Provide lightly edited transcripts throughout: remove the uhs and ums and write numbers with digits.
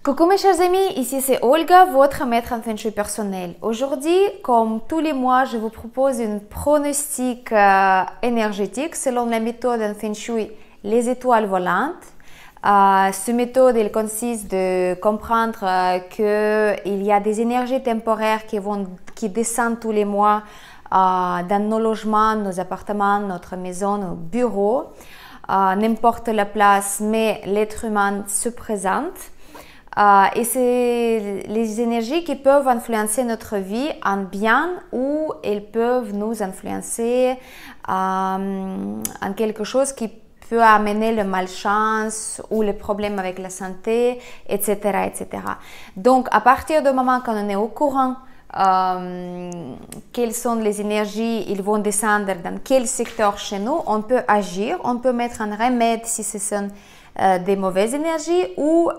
Coucou mes chers amis, ici c'est Olga, votre maître en Feng Shui personnel. Aujourd'hui, comme tous les mois, je vous propose une pronostic énergétique selon la méthode en Feng Shui, les étoiles volantes. Cette méthode, elle consiste de comprendre qu'il y a des énergies temporaires qui descendent tous les mois dans nos logements, nos appartements, notre maison, nos bureaux. N'importe la place, mais l'être humain se présente. Et c'est les énergies qui peuvent influencer notre vie en bien ou elles peuvent nous influencer en quelque chose qui peut amener le malchance ou les problèmes avec la santé, etc., etc. Donc, à partir du moment qu'on est au courant quelles sont les énergies, ils vont descendre dans quel secteur chez nous, on peut agir, on peut mettre un remède si ce sont des mauvaises énergies ou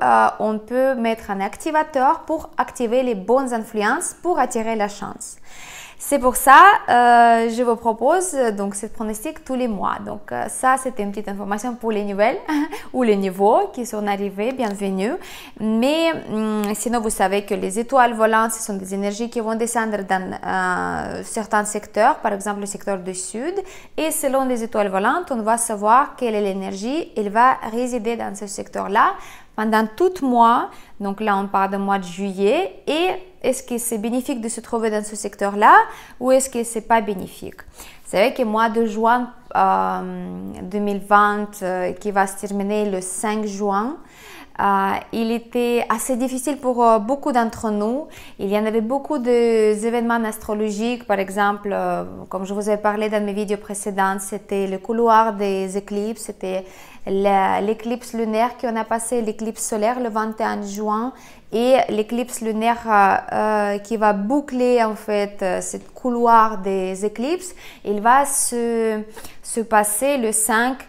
on peut mettre un activateur pour activer les bonnes influences pour attirer la chance. C'est pour ça je vous propose donc cette pronostic tous les mois. Donc ça c'était une petite information pour les nouvelles ou les nouveaux qui sont arrivés, bienvenue. Mais sinon vous savez que les étoiles volantes ce sont des énergies qui vont descendre dans certains secteurs, par exemple le secteur du sud. Et selon les étoiles volantes, on va savoir quelle est l'énergie, elle va résider dans ce secteur-là pendant tout le mois. Donc là on parle du mois de juillet. Et est-ce que c'est bénéfique de se trouver dans ce secteur-là ou est-ce que c'est pas bénéfique? Vous savez que le mois de juin 2020 qui va se terminer le 5 juin, il était assez difficile pour beaucoup d'entre nous. Il y en avait beaucoup d'événements astrologiques, par exemple, comme je vous ai parlé dans mes vidéos précédentes, c'était le couloir des éclipses, c'était l'éclipse lunaire qu'on a passé, l'éclipse solaire le 21 juin et l'éclipse lunaire qui va boucler en fait ce couloir des éclipses. Il va se passer le 5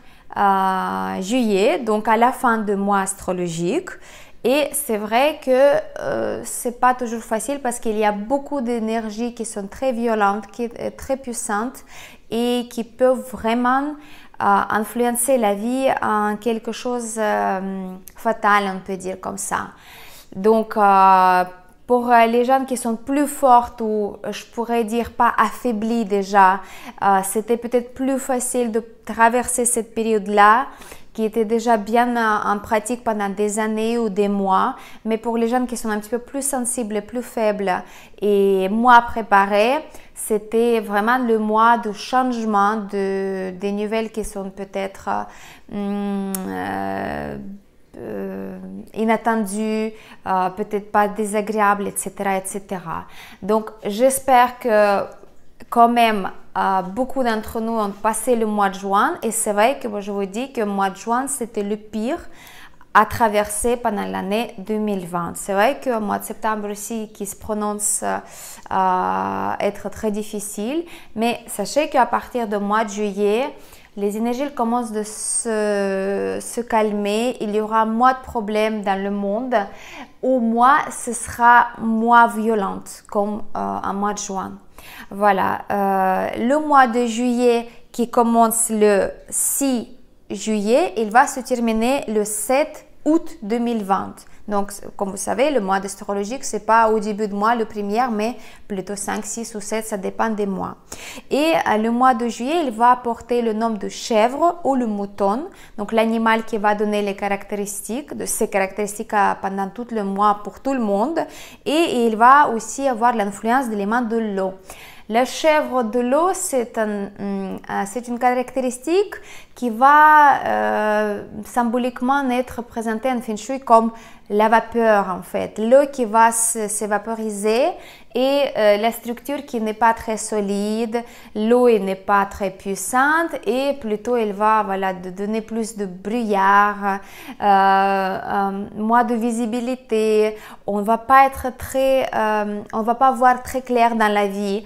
juillet, donc à la fin du mois astrologique. Et c'est vrai que c'est pas toujours facile parce qu'il y a beaucoup d'énergies qui sont très violentes, très puissantes et qui peuvent vraiment influencer la vie en quelque chose fatal, on peut dire comme ça. Donc pour les gens qui sont plus fortes ou je pourrais dire pas affaiblies déjà, c'était peut-être plus facile de traverser cette période-là qui était déjà bien en pratique pendant des années ou des mois. Mais pour les gens qui sont un petit peu plus sensibles et plus faibles et moins préparés, c'était vraiment le mois de changement, des nouvelles qui sont peut-être inattendues, peut-être pas désagréables, etc., etc. Donc, j'espère que quand même, beaucoup d'entre nous ont passé le mois de juin et c'est vrai que moi, je vous dis que le mois de juin, c'était le pire à traverser pendant l'année 2020. C'est vrai que le mois de septembre aussi, qui se prononce être très difficile, mais sachez qu'à partir du mois de juillet, les énergies commencent de se calmer, il y aura moins de problèmes dans le monde, au moins ce sera moins violent comme en mois de juin. Voilà, le mois de juillet qui commence le 6 juillet, il va se terminer le 7 août 2020. Donc, comme vous savez, le mois astrologique, c'est pas au début de mois, le premier, mais plutôt 5, 6 ou 7, ça dépend des mois. Et le mois de juillet, il va apporter le nom de chèvre ou le mouton, donc l'animal qui va donner les caractéristiques, de ces caractéristiques pendant tout le mois pour tout le monde. Et il va aussi avoir l'influence de l'élément de l'eau. La chèvre de l'eau, c'est une caractéristique qui va symboliquement être présentée en Feng Shui comme la vapeur en fait, l'eau qui va s'évaporiser et la structure qui n'est pas très solide, l'eau n'est pas très puissante et plutôt elle va donner plus de brouillard, moins de visibilité, on va pas voir très clair dans la vie.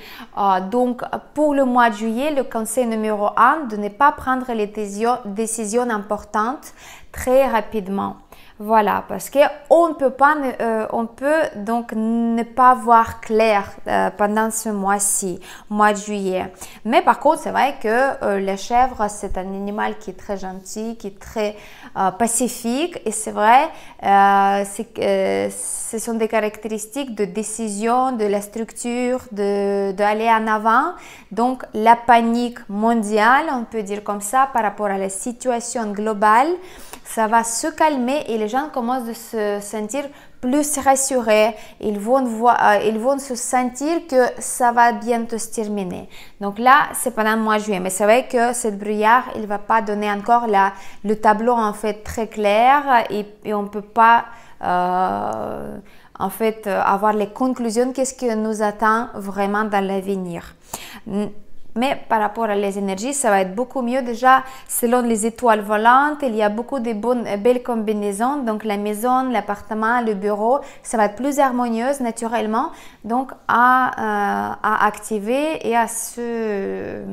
Donc pour le mois de juillet, le conseil numéro 1 de ne pas prendre les décisions importantes très rapidement. Voilà, parce qu'on peut pas, on peut donc ne pas voir clair pendant ce mois-ci, mois de juillet. Mais par contre, c'est vrai que la chèvre, c'est un animal qui est très gentil, qui est très pacifique. Et c'est vrai, ce sont des caractéristiques de décision, de la structure, d'aller en avant. Donc, la panique mondiale, on peut dire comme ça, par rapport à la situation globale, ça va se calmer et les gens commencent à se sentir plus rassurés. Ils vont se sentir que ça va bientôt se terminer. Donc là, c'est pendant le mois de juillet. Mais c'est vrai que cette brouillard, il ne va pas donner encore le tableau en fait très clair et on ne peut pas en fait avoir les conclusions, qu'est-ce qui nous attend vraiment dans l'avenir. Mais par rapport à les énergies, ça va être beaucoup mieux. Déjà, selon les étoiles volantes, il y a beaucoup de belles combinaisons. Donc, la maison, l'appartement, le bureau, ça va être plus harmonieuse naturellement. Donc, à activer et à se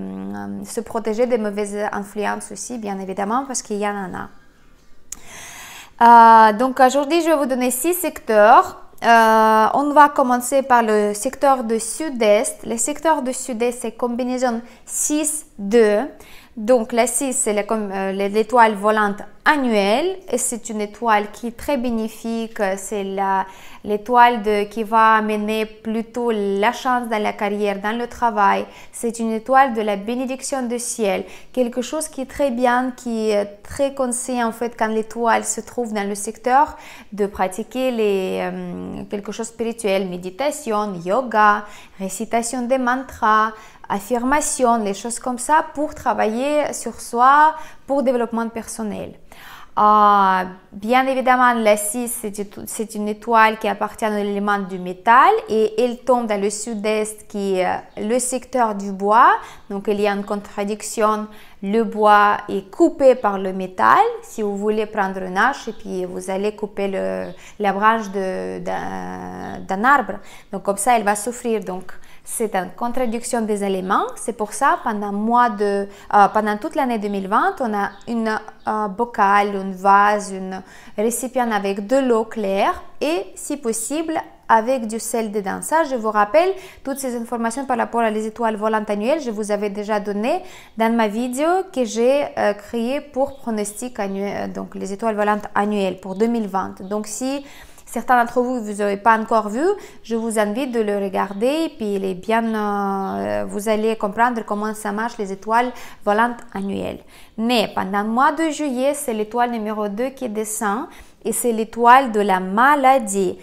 protéger des mauvaises influences aussi, bien évidemment, parce qu'il y en a. Donc, aujourd'hui, je vais vous donner 6 secteurs. On va commencer par le secteur de sud-est. Le secteur de sud-est, c'est combinaison 6-2. Donc, la 6, c'est l'étoile volante annuelle et c'est une étoile qui est très bénéfique. C'est l'étoile qui va amener plutôt la chance dans la carrière, dans le travail. C'est une étoile de la bénédiction du ciel. Quelque chose qui est très bien, qui est très conseillé en fait quand l'étoile se trouve dans le secteur de pratiquer quelque chose de spirituel, méditation, yoga, récitation des mantras, affirmation, les choses comme ça pour travailler sur soi, pour développement personnel. Bien évidemment, la 6, c'est une étoile qui appartient à l'élément du métal et elle tombe dans le sud-est qui est le secteur du bois. Donc, il y a une contradiction. Le bois est coupé par le métal. Si vous voulez prendre une hache et puis vous allez couper la branche d'un arbre. Donc, comme ça, elle va souffrir. Donc, c'est une contradiction des éléments. C'est pour ça, pendant toute l'année 2020, on a une bocal, une vase, une récipient avec de l'eau claire et, si possible, avec du sel dedans. Ça, je vous rappelle, toutes ces informations par rapport à les étoiles volantes annuelles, je vous avais déjà donné dans ma vidéo que j'ai créée pour pronostic annuel, donc les étoiles volantes annuelles pour 2020. Donc, si certains d'entre vous, vous n'avez pas encore vu, je vous invite de le regarder et puis il est bien, vous allez comprendre comment ça marche les étoiles volantes annuelles. Mais pendant le mois de juillet, c'est l'étoile numéro 2 qui descend et c'est l'étoile de la maladie.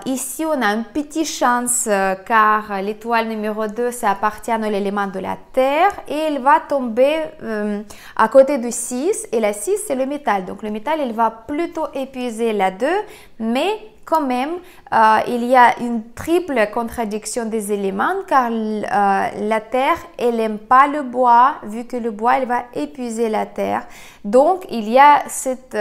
Ici, on a une petite chance car l'étoile numéro 2, ça appartient à l'élément de la terre et elle va tomber à côté du 6 et la 6, c'est le métal. Donc, le métal, il va plutôt épuiser la 2, mais quand même, il y a une triple contradiction des éléments car la terre, elle n'aime pas le bois vu que le bois, elle va épuiser la terre. Donc, il y a cette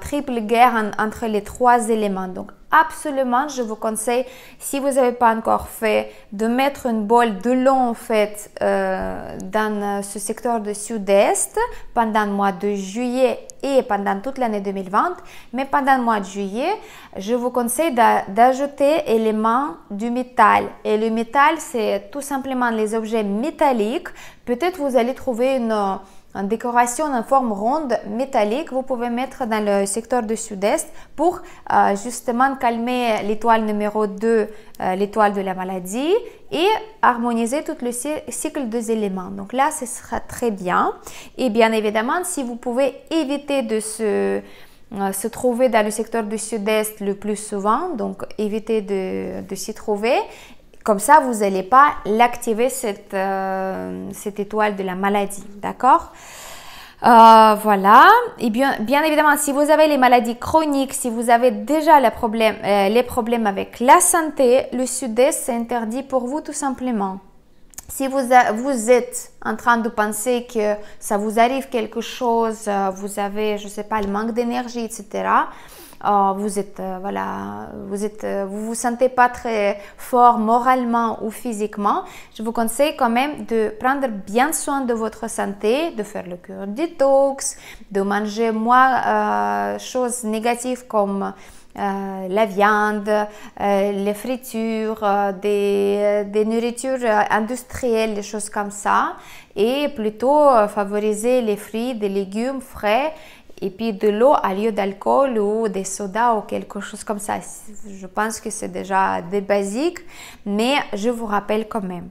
triple guerre entre les 3 éléments. Donc, absolument, je vous conseille, si vous n'avez pas encore fait, de mettre une bolle de l'eau en fait dans ce secteur de sud-est pendant le mois de juillet et pendant toute l'année 2020. Mais pendant le mois de juillet, je vous conseille d'ajouter éléments du métal. Et le métal, c'est tout simplement les objets métalliques. Peut-être vous allez trouver une décoration en forme ronde métallique, vous pouvez mettre dans le secteur du sud-est pour justement calmer l'étoile numéro 2, l'étoile de la maladie et harmoniser tout le cycle des éléments. Donc là, ce sera très bien. Et bien évidemment, si vous pouvez éviter de se trouver dans le secteur du sud-est le plus souvent, donc évitez de s'y trouver. Comme ça, vous n'allez pas l'activer, cette étoile de la maladie, d'accord? Voilà. Et bien évidemment, si vous avez les maladies chroniques, si vous avez déjà les problèmes avec la santé, le sud-est, c'est interdit pour vous tout simplement. Si vous êtes en train de penser que ça vous arrive quelque chose, vous avez, je ne sais pas, le manque d'énergie, etc. Vous vous sentez pas très fort moralement ou physiquement, je vous conseille quand même de prendre bien soin de votre santé, de faire le cure détox, de manger moins choses négatives comme la viande, les fritures, des nourritures industrielles, des choses comme ça, et plutôt favoriser les fruits, des légumes frais, et puis de l'eau à lieu d'alcool ou des sodas ou quelque chose comme ça. Je pense que c'est déjà des basiques, mais je vous rappelle quand même.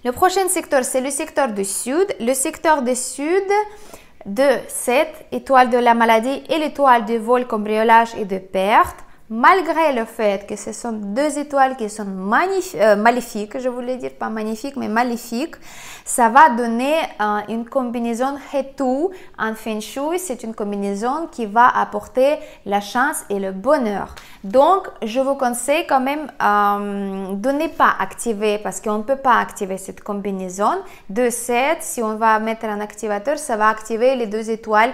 Le prochain secteur, c'est le secteur du Sud. Le secteur du Sud de 7, étoile de la maladie et l'étoile de vol, cambriolage et de perte. Malgré le fait que ce sont deux étoiles qui sont maléfiques, je voulais dire pas magnifiques, mais maléfiques, ça va donner une combinaison Hetu en Feng Shui. C'est une combinaison qui va apporter la chance et le bonheur. Donc, je vous conseille quand même de ne pas activer, parce qu'on ne peut pas activer cette combinaison. De 7, si on va mettre un activateur, ça va activer les deux étoiles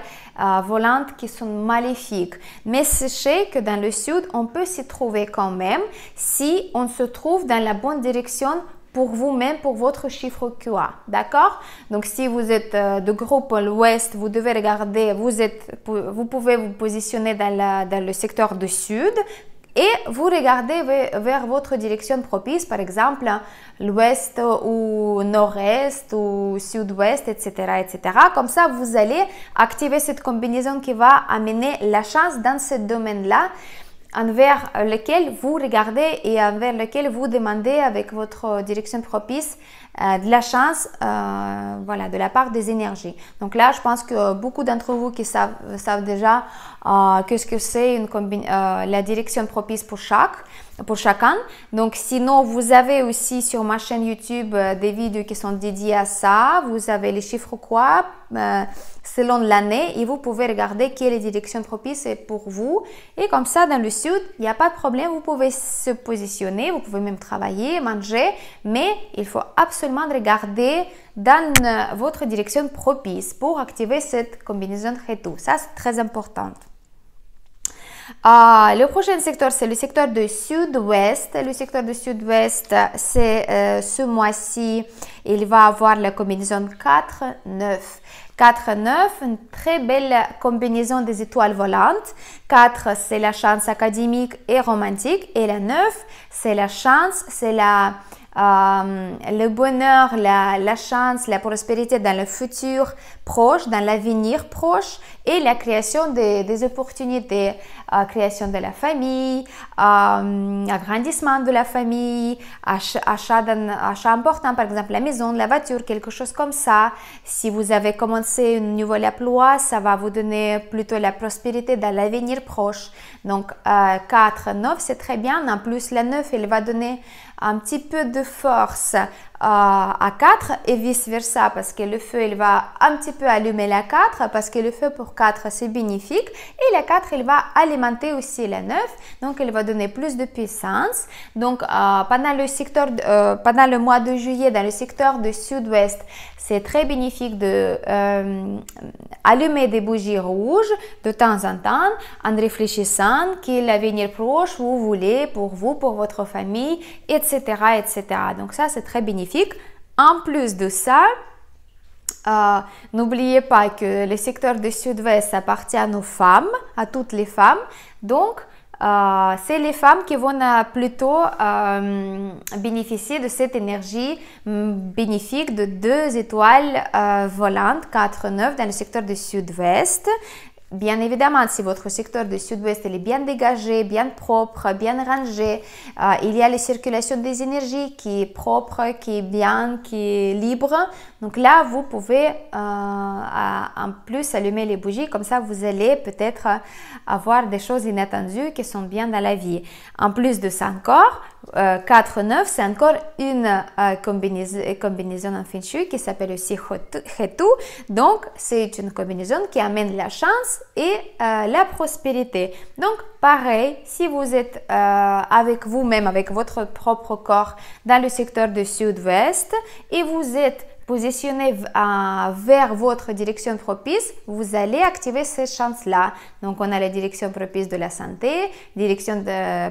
volantes qui sont maléfiques. Mais sachez que dans le Sud, on peut s'y trouver quand même si on se trouve dans la bonne direction pour vous-même, pour votre chiffre QA, d'accord? Donc, si vous êtes de groupe à l'ouest, vous devez regarder, vous pouvez vous positionner dans le secteur du Sud et vous regardez vers votre direction propice, par exemple l'ouest ou nord-est ou sud-ouest, etc., etc. Comme ça, vous allez activer cette combinaison qui va amener la chance dans ce domaine-là, envers lequel vous regardez et envers lequel vous demandez avec votre direction propice de la chance, voilà, de la part des énergies. Donc là, je pense que beaucoup d'entre vous qui savent déjà qu'est-ce que c'est la direction propice pour chacun. Donc sinon, vous avez aussi sur ma chaîne YouTube des vidéos qui sont dédiées à ça. Vous avez les chiffres quoi selon l'année et vous pouvez regarder quelle est la direction propice pour vous. Et comme ça, dans le Sud, il n'y a pas de problème. Vous pouvez se positionner, vous pouvez même travailler, manger, mais il faut absolument regarder dans votre direction propice pour activer cette combinaison Hetu. Ça, c'est très important. Le prochain secteur, c'est le secteur du Sud-Ouest. Le secteur du Sud-Ouest, c'est ce mois-ci, il va avoir la combinaison 4-9. 4-9, une très belle combinaison des étoiles volantes. 4, c'est la chance académique et romantique. Et la 9, c'est la chance, c'est le bonheur, la chance, la prospérité dans le futur proche, dans l'avenir proche et la création des opportunités, création de la famille, agrandissement de la famille, achat important, par exemple la maison, la voiture, quelque chose comme ça. Si vous avez commencé un nouvel emploi, ça va vous donner plutôt la prospérité dans l'avenir proche. Donc 4, 9, c'est très bien. En plus, la 9, elle va donner un petit peu de force à 4 et vice versa, parce que le feu, il va un petit peu allumer la 4, parce que le feu pour 4, c'est bénéfique, et la 4, il va alimenter aussi la 9, donc il va donner plus de puissance. Donc pendant le mois de juillet, dans le secteur du Sud-Ouest, c'est très bénéfique de allumer des bougies rouges de temps en temps en réfléchissant quel est l'avenir proche vous voulez pour vous, pour votre famille, etc., etc. Donc ça, c'est très bénéfique. En plus de ça, n'oubliez pas que le secteur du Sud-Ouest appartient aux femmes, à toutes les femmes. Donc, c'est les femmes qui vont plutôt bénéficier de cette énergie bénéfique de 2 étoiles volantes, 4-9 dans le secteur du Sud-Ouest. Bien évidemment, si votre secteur du Sud-Ouest est bien dégagé, bien propre, bien rangé, il y a la circulation des énergies qui est propre, qui est bien, qui est libre. Donc là, vous pouvez en plus allumer les bougies, comme ça vous allez peut-être avoir des choses inattendues qui sont bien dans la vie. En plus de ça encore, 4-9, c'est encore une combinaison en Feng Shui qui s'appelle aussi Hetu. Donc, c'est une combinaison qui amène la chance et la prospérité. Donc, pareil, si vous êtes avec vous-même, avec votre propre corps dans le secteur du Sud-Ouest et vous êtes positionné vers votre direction propice, vous allez activer cette chance-là. Donc, on a la direction propice de la santé, direction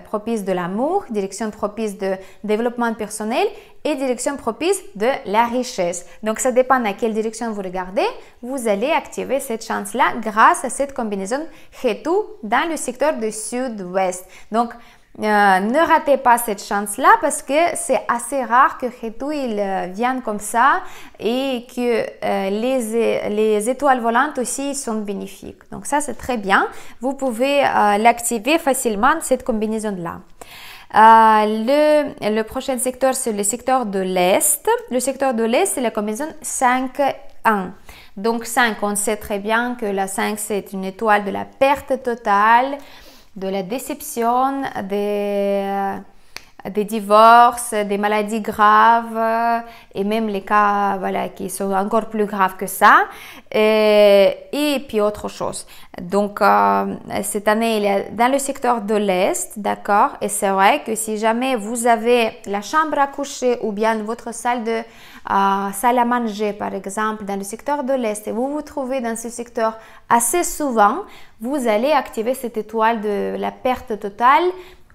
propice de l'amour, direction propice de développement personnel et direction propice de la richesse. Donc, ça dépend à quelle direction vous regardez, vous allez activer cette chance-là grâce à cette combinaison Ketu dans le secteur du sud-ouest. Donc, ne ratez pas cette chance-là parce que c'est assez rare que Ketu il vienne comme ça et que les étoiles volantes aussi sont bénéfiques. Donc ça, c'est très bien. Vous pouvez l'activer facilement, cette combinaison-là. Le prochain secteur, c'est le secteur de l'Est. Le secteur de l'Est, c'est la combinaison 5-1. Donc 5, on sait très bien que la 5, c'est une étoile de la perte totale, de la déception, des divorces, des maladies graves et même les cas voilà, qui sont encore plus graves que ça et puis autre chose. Donc cette année, il est dans le secteur de l'Est, d'accord, et c'est vrai que si jamais vous avez la chambre à coucher ou bien votre salle à manger par exemple dans le secteur de l'Est et vous vous trouvez dans ce secteur assez souvent, vous allez activer cette étoile de la perte totale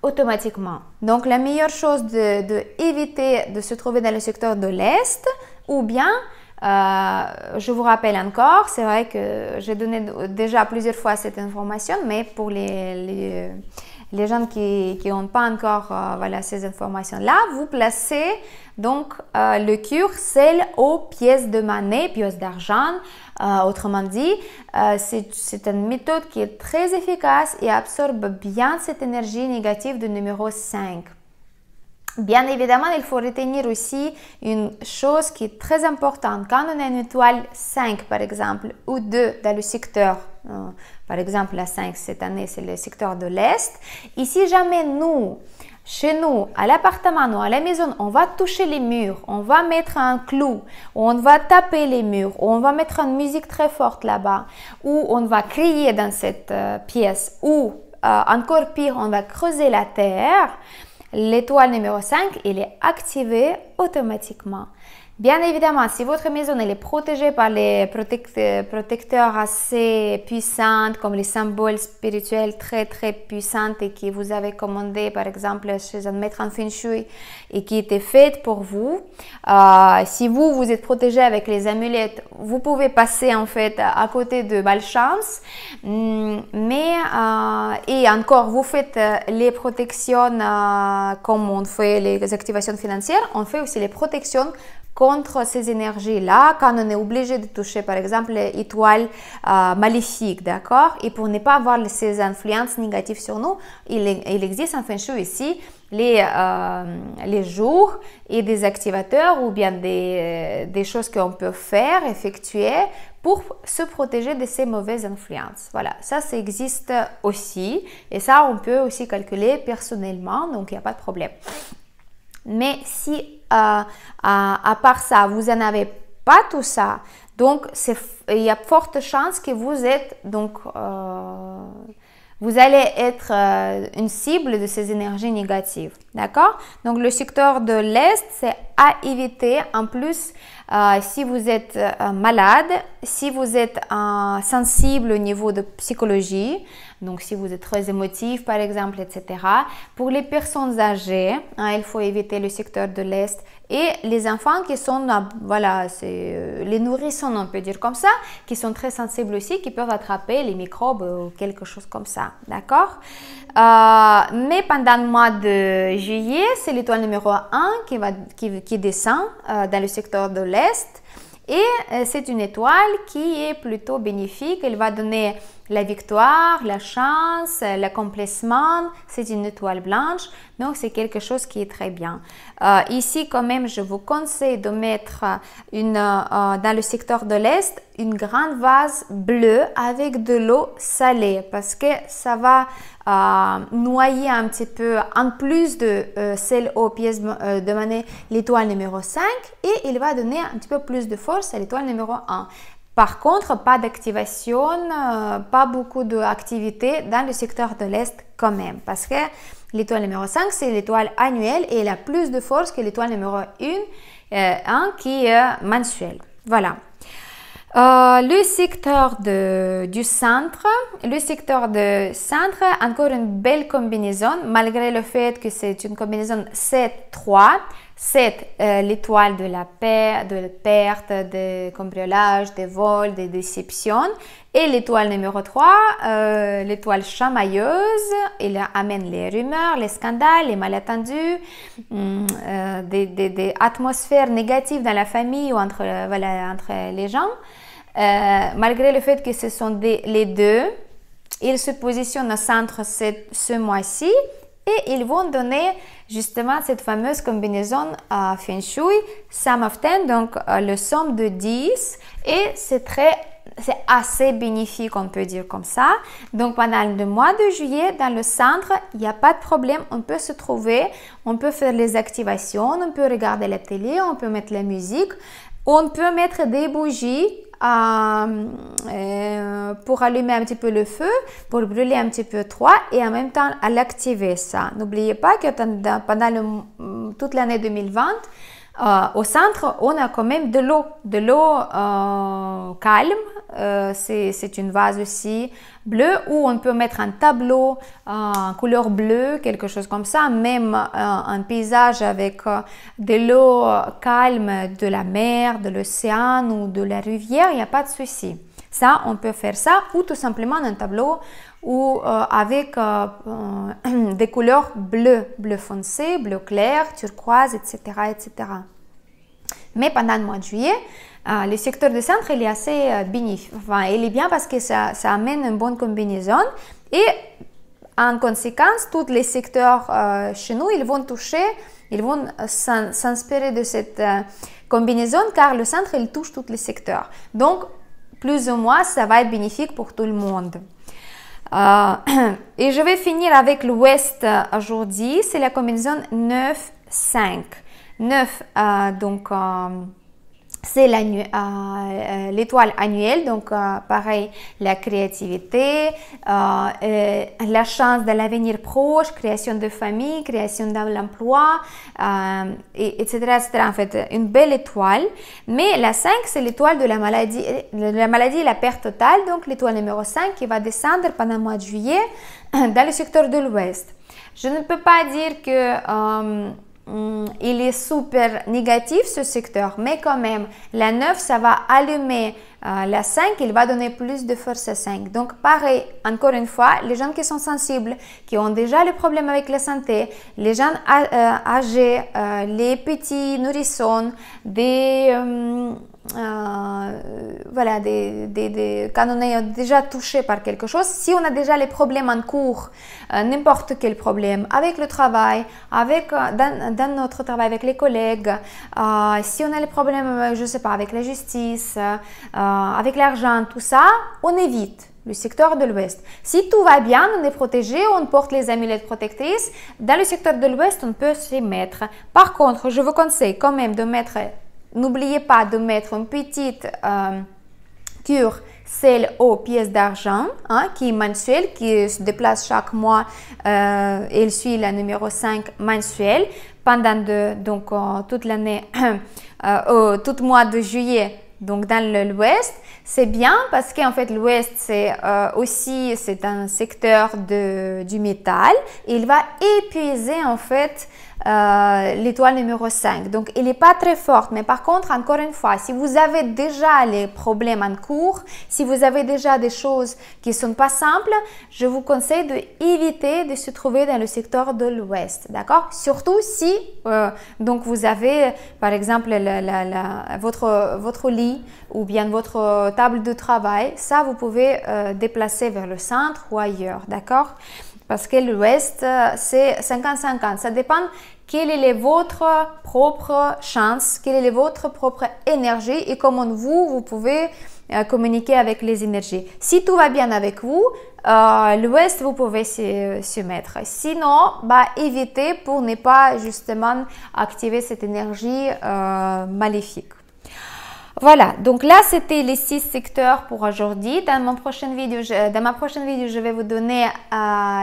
automatiquement. Donc la meilleure chose de éviter de se trouver dans le secteur de l'Est ou bien je vous rappelle encore, c'est vrai que j'ai donné déjà plusieurs fois cette information, mais pour les gens qui n'ont pas encore voilà, ces informations-là, vous placez donc le curseur aux pièces de monnaie, pièces d'argent. Autrement dit, c'est une méthode qui est très efficace et absorbe bien cette énergie négative du numéro 5. Bien évidemment, il faut retenir aussi une chose qui est très importante. Quand on a une étoile 5, par exemple, ou 2 dans le secteur, par exemple la 5 cette année, c'est le secteur de l'Est, et si jamais chez nous, à l'appartement ou à la maison, on va toucher les murs, on va mettre un clou, on va taper les murs, on va mettre une musique très forte là-bas, ou on va crier dans cette pièce, ou encore pire, on va creuser la terre, l'étoile numéro 5, elle est activée automatiquement. Bien évidemment, si votre maison elle est protégée par les protecteurs assez puissants, comme les symboles spirituels très très puissants et que vous avez commandé par exemple chez un maître en Feng Shui et qui étaient faites pour vous, si vous êtes protégé avec les amulettes, vous pouvez passer en fait à côté de malchance, mais et encore vous faites les protections comme on fait les activations financières, on fait aussi les protections contre ces énergies-là, quand on est obligé de toucher, par exemple, les étoiles maléfiques, d'accord? Et pour ne pas avoir ces influences négatives sur nous, il existe en Feng Shui ici les jours et des activateurs ou bien des choses qu'on peut faire, effectuer pour se protéger de ces mauvaises influences. Voilà, ça existe aussi et ça, on peut aussi calculer personnellement, donc il n'y a pas de problème. Mais si à part ça, vous n'en avez pas tout ça, donc il y a forte chance que vous êtes donc vous allez être une cible de ces énergies négatives, d'accord? Donc le secteur de l'Est, c'est à éviter. En plus, si vous êtes malade, si vous êtes sensible au niveau de psychologie, donc si vous êtes très émotif par exemple, etc. Pour les personnes âgées, il faut éviter le secteur de l'Est. Et les enfants qui sont, voilà, c'est les nourrissons, on peut dire comme ça, qui sont très sensibles aussi, qui peuvent attraper les microbes ou quelque chose comme ça, d'accord? Mais pendant le mois de juillet, c'est l'étoile numéro 1 qui descend dans le secteur de l'Est. Et c'est une étoile qui est plutôt bénéfique. Elle va donner la victoire, la chance, l'accomplissement. C'est une étoile blanche. Donc, c'est quelque chose qui est très bien. Ici, quand même, je vous conseille de mettre dans le secteur de l'Est une grande vase bleue avec de l'eau salée parce que ça va noyer un petit peu, en plus de celle aux pièces de monnaie, l'étoile numéro 5 et il va donner un petit peu plus de force à l'étoile numéro 1. Par contre, pas d'activation, pas beaucoup d'activité dans le secteur de l'Est quand même parce que l'étoile numéro 5, c'est l'étoile annuelle et elle a plus de force que l'étoile numéro 1 un qui est mensuel. Voilà. Le secteur du centre, encore une belle combinaison, malgré le fait que c'est une combinaison 7-3. 7, l'étoile de la perte, de cambriolage, de vol, de déception. Et l'étoile numéro 3, l'étoile chamailleuse, il amène les rumeurs, les scandales, les malentendus, des atmosphères négatives dans la famille ou entre les gens. Malgré le fait que ce sont les deux, ils se positionnent au centre ce mois-ci et ils vont donner justement cette fameuse combinaison Feng Shui, Sum of 10, donc le somme de 10, et c'est assez bénéfique, on peut dire comme ça. Donc pendant le mois de juillet, dans le centre, il n'y a pas de problème, on peut se trouver, on peut faire les activations, on peut regarder la télé, on peut mettre la musique, on peut mettre des bougies pour allumer un petit peu le feu, pour brûler un petit peu trop et en même temps à l'activer ça. N'oubliez pas que pendant toute l'année 2020, au centre, on a quand même de l'eau calme. C'est une vase aussi bleue où on peut mettre un tableau en couleur bleue, quelque chose comme ça, même un paysage avec de l'eau calme de la mer, de l'océan ou de la rivière, il n'y a pas de souci. Ça, on peut faire ça ou tout simplement un tableau ou avec des couleurs bleues, bleu foncé, bleu clair, turquoise, etc., etc. Mais pendant le mois de juillet, le secteur du centre, il est assez bénéfique. Enfin, il est bien parce que ça amène une bonne combinaison et en conséquence, tous les secteurs chez nous, ils vont s'inspirer de cette combinaison car le centre, il touche tous les secteurs. Donc, plus ou moins, ça va être bénéfique pour tout le monde. Et je vais finir avec l'ouest aujourd'hui, c'est la combinaison 9-5. 9, donc c'est l'étoile annuelle, donc pareil, la créativité, la chance de l'avenir proche, création de famille, création de l'emploi, etc., etc. En fait, une belle étoile. Mais la 5, c'est l'étoile de la maladie et la perte totale, donc l'étoile numéro 5 qui va descendre pendant le mois de juillet dans le secteur de l'ouest. Je ne peux pas dire que il est super négatif ce secteur, mais quand même, la 9, ça va allumer la 5, il va donner plus de force à 5. Donc, pareil, encore une fois, les gens qui sont sensibles, qui ont déjà les problèmes avec la santé, les gens âgés, les petits nourrissons, quand on est déjà touché par quelque chose, si on a déjà les problèmes en cours, n'importe quel problème, avec le travail, dans notre travail avec les collègues, si on a les problèmes, je ne sais pas, avec la justice, avec l'argent, tout ça, on évite le secteur de l'ouest. Si tout va bien, on est protégé, on porte les amulettes protectrices, dans le secteur de l'ouest, on peut s'y mettre. Par contre, je vous conseille quand même de mettre... N'oubliez pas de mettre une petite cure sel aux pièces d'argent qui est mensuelle, qui se déplace chaque mois. Elle suit la numéro 5 mensuelle pendant toute l'année, tout le mois de juillet. Donc dans l'ouest, c'est bien parce qu'en fait l'ouest c'est un secteur du métal. Et il va épuiser en fait l'étoile numéro 5. Donc, il n'est pas très forte. Mais par contre, encore une fois, si vous avez déjà les problèmes en cours, si vous avez déjà des choses qui ne sont pas simples, je vous conseille d'éviter de se trouver dans le secteur de l'ouest. D'accord? Surtout si donc vous avez, par exemple, votre lit ou bien votre table de travail. Ça, vous pouvez déplacer vers le centre ou ailleurs. D'accord? Parce que l'ouest, c'est 50-50. Ça dépend quelle est votre propre chance, quelle est votre propre énergie et comment vous pouvez communiquer avec les énergies. Si tout va bien avec vous, l'ouest, vous pouvez se mettre. Sinon, évitez pour ne pas justement activer cette énergie maléfique. Voilà, donc là, c'était les 6 secteurs pour aujourd'hui. Dans ma prochaine vidéo, je vais vous donner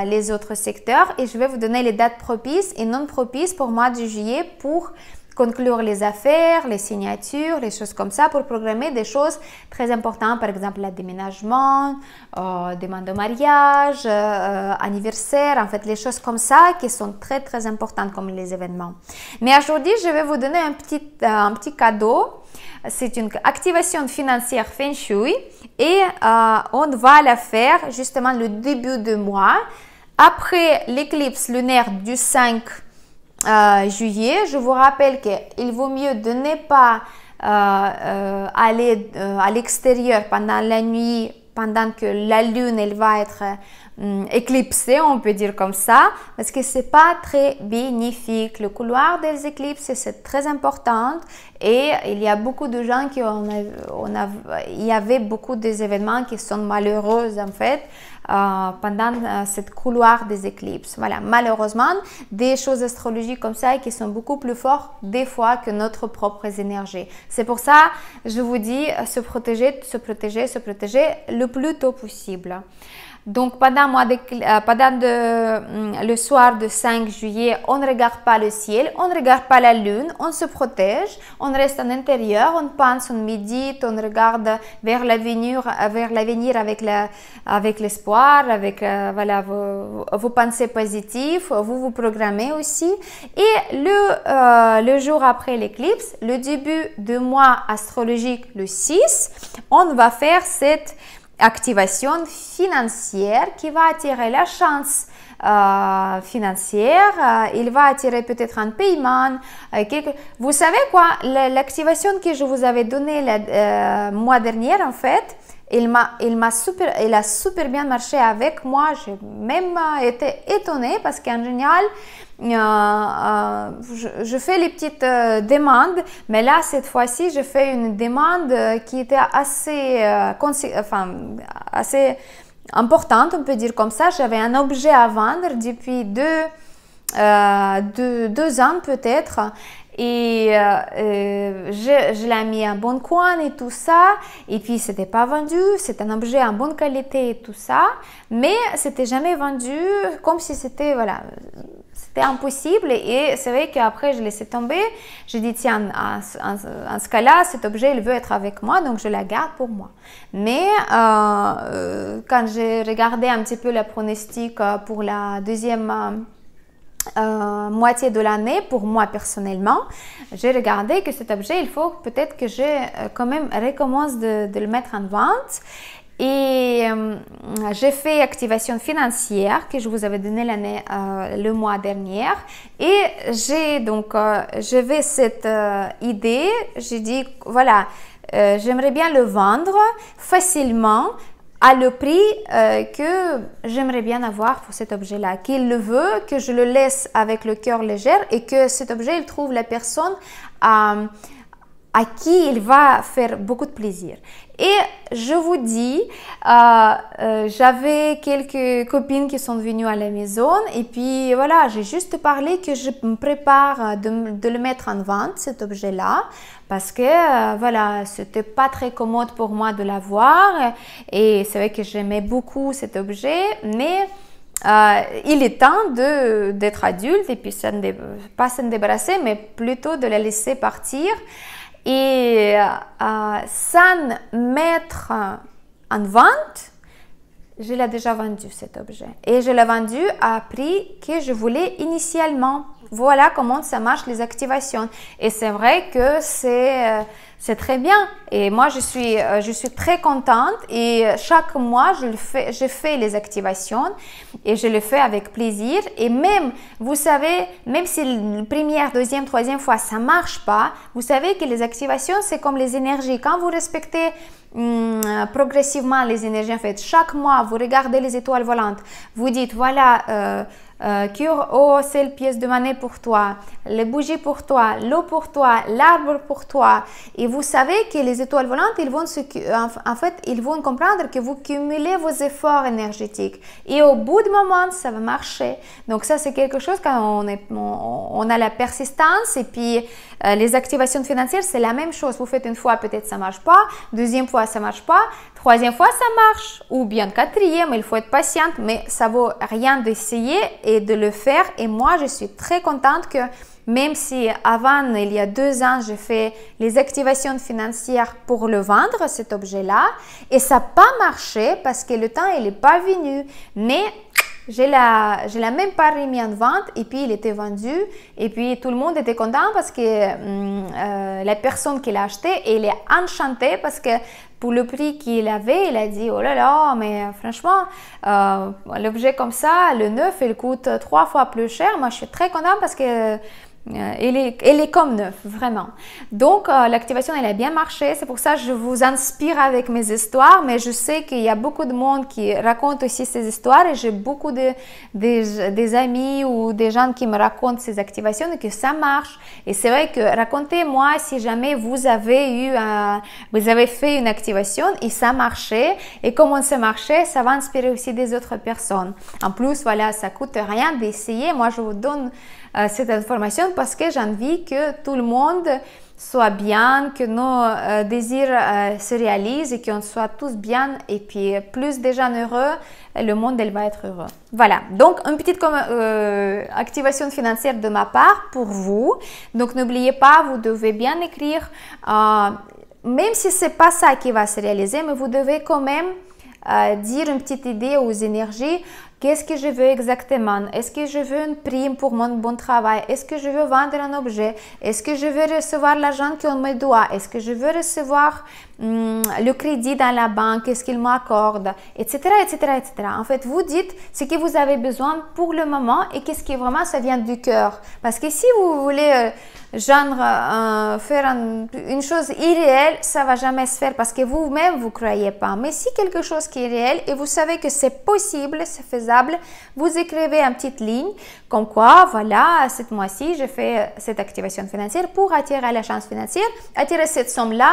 les autres secteurs et je vais vous donner les dates propices et non propices pour le mois de juillet pour conclure les affaires, les signatures, les choses comme ça pour programmer des choses très importantes, par exemple le déménagement, demande de mariage, anniversaire, en fait les choses comme ça qui sont très très importantes comme les événements. Mais aujourd'hui, je vais vous donner un petit cadeau. C'est une activation financière Feng Shui et on va la faire justement le début du mois. Après l'éclipse lunaire du 5 juillet, je vous rappelle qu'il vaut mieux de ne pas aller à l'extérieur pendant la nuit, pendant que la lune elle va être éclipsée, on peut dire comme ça, parce que c'est pas très bénéfique. Le couloir des éclipses c'est très important et il y a beaucoup de gens il y avait beaucoup des événements qui sont malheureux en fait pendant cette couloir des éclipses. Voilà, malheureusement, des choses astrologiques comme ça qui sont beaucoup plus fortes des fois que notre propre énergie. C'est pour ça, je vous dis, se protéger le plus tôt possible. Donc, pendant le soir du 5 juillet, on ne regarde pas le ciel, on ne regarde pas la lune, on se protège, on reste en intérieur, on pense, on médite, on regarde vers l'avenir avec l'espoir, avec voilà, vos pensées positives, vous vous programmez aussi. Et le jour après l'éclipse, le début du mois astrologique, le 6, on va faire cette activation financière qui va attirer la chance financière, il va attirer peut-être un paiement. Vous savez quoi, l'activation que je vous avais donnée le mois dernier en fait, il a super bien marché avec moi. J'ai même été étonnée parce qu'en général, je fais les petites demandes, mais là, cette fois-ci, je fais une demande qui était assez importante, on peut dire comme ça. J'avais un objet à vendre depuis deux ans peut-être. Et je l'ai mis en bon coin et tout ça, et puis c'était pas vendu, c'est un objet en bonne qualité et tout ça, mais c'était jamais vendu, comme si c'était, voilà, c'était impossible. Et c'est vrai qu'après je laissais tomber, j'ai dit tiens, en ce cas-là, cet objet il veut être avec moi, donc je la garde pour moi. Mais quand j'ai regardé un petit peu le pronostic pour la deuxième moitié de l'année, pour moi personnellement, j'ai regardé que cet objet, il faut peut-être que je quand même recommence de le mettre en vente. Et j'ai fait activation financière que je vous avais donné le mois dernier. Et j'ai donc, j'avais cette idée, j'ai dit voilà, j'aimerais bien le vendre facilement à le prix que j'aimerais bien avoir pour cet objet-là, qu'il le veut, que je le laisse avec le cœur léger et que cet objet, il trouve la personne à qui il va faire beaucoup de plaisir. Et je vous dis, j'avais quelques copines qui sont venues à la maison et puis voilà, j'ai juste parlé que je me prépare de le mettre en vente, cet objet-là, parce que voilà, c'était pas très commode pour moi de l'avoir et c'est vrai que j'aimais beaucoup cet objet, mais il est temps d'être adulte et puis pas s'en débarrasser, mais plutôt de la laisser partir. Et sans mettre en vente, je l'ai déjà vendu cet objet. Et je l'ai vendu à prix que je voulais initialement. Voilà comment ça marche les activations. Et c'est vrai que c'est très bien. Et moi, je suis très contente. Et chaque mois, je fais les activations et je le fais avec plaisir. Et même, vous savez, même si la première, deuxième, troisième fois, ça ne marche pas, vous savez que les activations, c'est comme les énergies. Quand vous respectez progressivement les énergies, en fait, chaque mois, vous regardez les étoiles volantes, vous dites, voilà, c'est pièce de monnaie pour toi, les bougies pour toi, l'eau pour toi, l'arbre pour toi. Et vous savez que les étoiles volantes, ils vont comprendre que vous cumulez vos efforts énergétiques. Et au bout du moment, ça va marcher. Donc ça, c'est quelque chose quand on a la persistance. Et puis, les activations financières, c'est la même chose. Vous faites une fois, peut-être ça marche pas. Deuxième fois, ça marche pas. Troisième fois, ça marche. Ou bien quatrième, il faut être patiente. Mais ça vaut rien d'essayer et de le faire. Et moi, je suis très contente que même si avant, il y a 2 ans, j'ai fait les activations financières pour le vendre, cet objet-là, et ça n'a pas marché parce que le temps, il n'est pas venu. Mais je l'ai même pas remis en vente et puis il était vendu et puis tout le monde était content parce que la personne qui l'a acheté, elle est enchantée parce que pour le prix qu'il avait, il a dit oh là là, mais franchement, l'objet comme ça, le neuf, il coûte 3 fois plus cher. Moi, je suis très contente parce que elle est comme neuf, vraiment. Donc, l'activation, elle a bien marché. C'est pour ça que je vous inspire avec mes histoires. Mais je sais qu'il y a beaucoup de monde qui raconte aussi ces histoires. Et j'ai beaucoup des amis ou des gens qui me racontent ces activations et que ça marche. Et c'est vrai que racontez-moi si jamais vous avez fait une activation et ça marchait. Et comment ça marchait, ça va inspirer aussi des autres personnes. En plus, voilà, ça coûte rien d'essayer. Moi, je vous donne cette information parce que j'ai envie que tout le monde soit bien, que nos désirs se réalisent et qu'on soit tous bien et puis plus des gens heureux, le monde elle va être heureux. Voilà, donc une petite activation financière de ma part pour vous. Donc n'oubliez pas, vous devez bien écrire, même si ce n'est pas ça qui va se réaliser, mais vous devez quand même dire une petite idée aux énergies. Qu'est-ce que je veux exactement? Est-ce que je veux une prime pour mon bon travail? Est-ce que je veux vendre un objet? Est-ce que je veux recevoir l'argent qu'on me doit? Est-ce que je veux recevoir le crédit dans la banque? Est-ce qu'il m'accorde? Etc., etc., etc. En fait, vous dites ce que vous avez besoin pour le moment et qu'est-ce qui vraiment ça vient du cœur. Parce que si vous voulez faire une chose irréelle, ça va jamais se faire parce que vous-même vous croyez pas. Mais si quelque chose qui est réel et vous savez que c'est possible, c'est faisable, vous écrivez une petite ligne comme quoi, voilà, cette mois-ci, je fais cette activation financière pour attirer la chance financière, attirer cette somme-là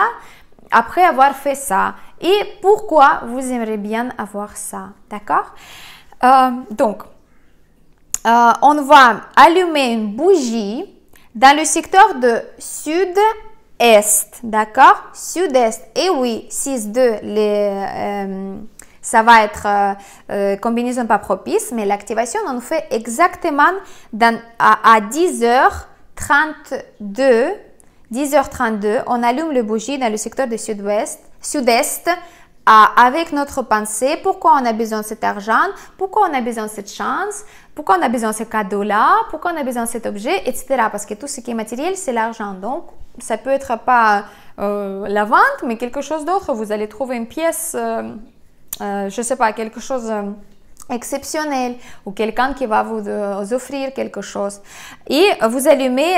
après avoir fait ça. Et pourquoi vous aimeriez bien avoir ça, d'accord? Donc, on va allumer une bougie dans le secteur de sud-est, d'accord? Sud-est, et oui, 6-2, ça va être combinaison pas propice, mais l'activation, on fait exactement à 10h32, 10h32, on allume le bougie dans le secteur de sud-est, avec notre pensée, pourquoi on a besoin de cet argent, pourquoi on a besoin de cette chance, pourquoi on a besoin de ce cadeau-là, pourquoi on a besoin de cet objet, etc. Parce que tout ce qui est matériel, c'est l'argent. Donc, ça peut être pas la vente, mais quelque chose d'autre. Vous allez trouver une pièce, je ne sais pas, quelque chose exceptionnel ou quelqu'un qui va vous offrir quelque chose. Et vous allumez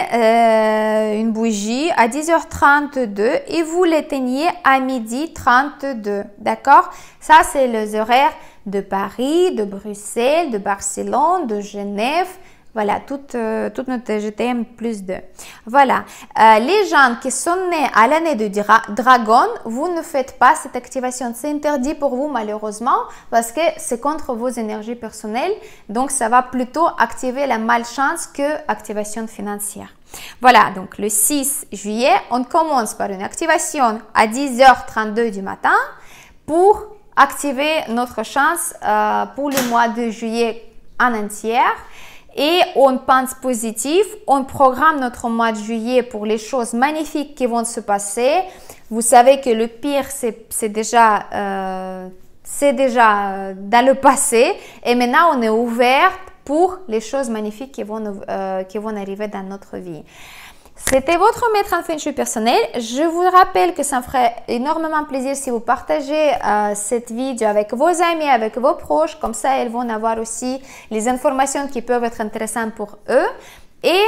une bougie à 10h32 et vous l'éteignez à 12h32. D'accord? Ça, c'est les horaires de Paris, de Bruxelles, de Barcelone, de Genève. Voilà, toute notre GTM plus 2. Voilà, les gens qui sont nés à l'année du dragon, vous ne faites pas cette activation. C'est interdit pour vous malheureusement parce que c'est contre vos énergies personnelles. Donc, ça va plutôt activer la malchance que activation financière. Voilà, donc le 6 juillet, on commence par une activation à 10h32 du matin pour activer notre chance pour le mois de juillet en entière. Et on pense positif, on programme notre mois de juillet pour les choses magnifiques qui vont se passer. Vous savez que le pire, c'est déjà dans le passé. Et maintenant, on est ouvert pour les choses magnifiques qui vont arriver dans notre vie. C'était votre maître en feng shui personnel. Je vous rappelle que ça me ferait énormément plaisir si vous partagez cette vidéo avec vos amis, avec vos proches. Comme ça, ils vont avoir aussi les informations qui peuvent être intéressantes pour eux. Et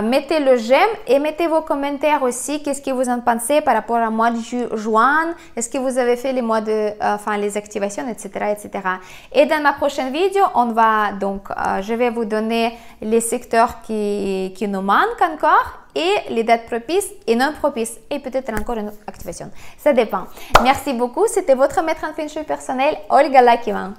mettez le j'aime et mettez vos commentaires aussi. Qu'est-ce que vous en pensez par rapport au mois de juin? Est-ce que vous avez fait les mois les activations, etc., etc. Et dans ma prochaine vidéo, je vais vous donner les secteurs qui nous manquent encore et les dates propices et non propices et peut-être encore une autre activation. Ça dépend. Merci beaucoup. C'était votre maître en feng shui personnel, Olga Lakivan.